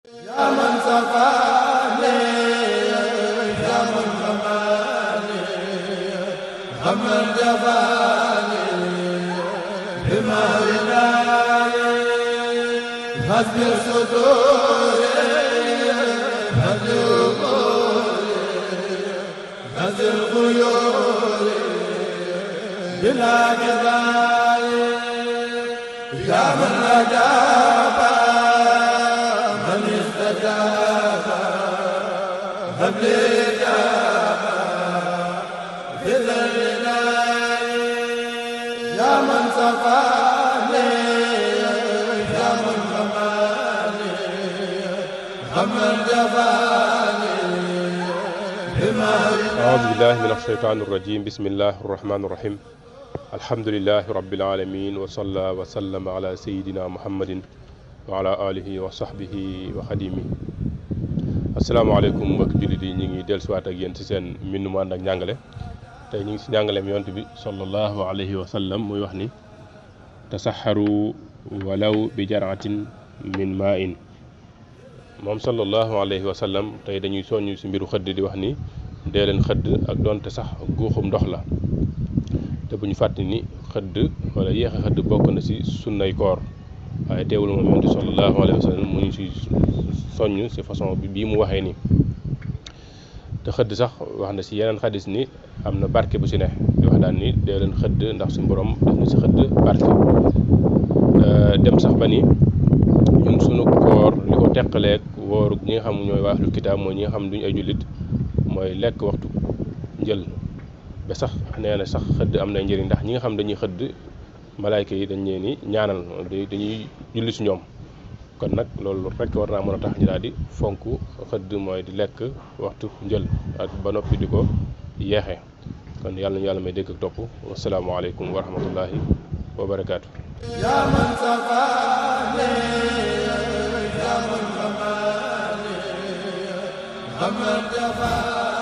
يا من سقاني يا من رماني غمر جفاني بما رداي غزل صدوري غزل قولي غزل غيوري بلا جزاي يا من أجاب من استجاب هب لي إجابة في ذلنا يا من سقاني يا من رماني غمر جفاني بما أعوذ بالله من الشيطان الرجيم بسم الله الرحمن الرحيم الحمد لله رب العالمين وصلى وسلم على سيدنا محمد وعلى آله وصحبه وخديمه asalaamaaleykum mbokki jullit yi ñu ngi dellusiwaat ak yéen ci seen mbindu mu ànd ak njàngale tey ñu ngi si njàngaleem yonent bi sallallahu alayhi wa sallam muy wax ni tasaxaru walaw bi jaraatin min maa in moom sallallahu alayhi wa sallam tey dañuy soññ si mbiru xëdd di wax ni dee leen xëdd ak doonte sax guuxum ndox la te bu ñu fàtte ni xëdd wala yéex a xëdd bokk na si sunnay koor waaye teewul moom yonent sallallahu alayhi wa sallam mu ñu si soññ si façon bi bii mu waxee ni te xëdd sax wax na si yeneen xadis ni am na barke bu si ne di wax daan ni dee leen xëdd ndax suñu borom def na si xëdd barke dem sax ba ni ñun sunu koor li ko teqaleeg wóoru ñi nga xam ñooy waa ahlul kitaab mooy ñi nga xam duñu ay jullit mooy lekk waxtu njël ba sax nee na sax xëdd am na njëriñ ndax ñi nga xam dañuy xëdd malaayka yi dañ leen ni ñaanal dañuy julli si ñoom kon nag loolu rek war naa mën a tax ñu daal di fonk xëdd mooy di lekk waxtu njël ak ba noppi di ko yeexe kon yàlla nañu yàlla may dégg ak topp wasalaamaaleykum wa rahmatullahi wa barakaatu. يا من سقاني يا من رماني غمر جفاني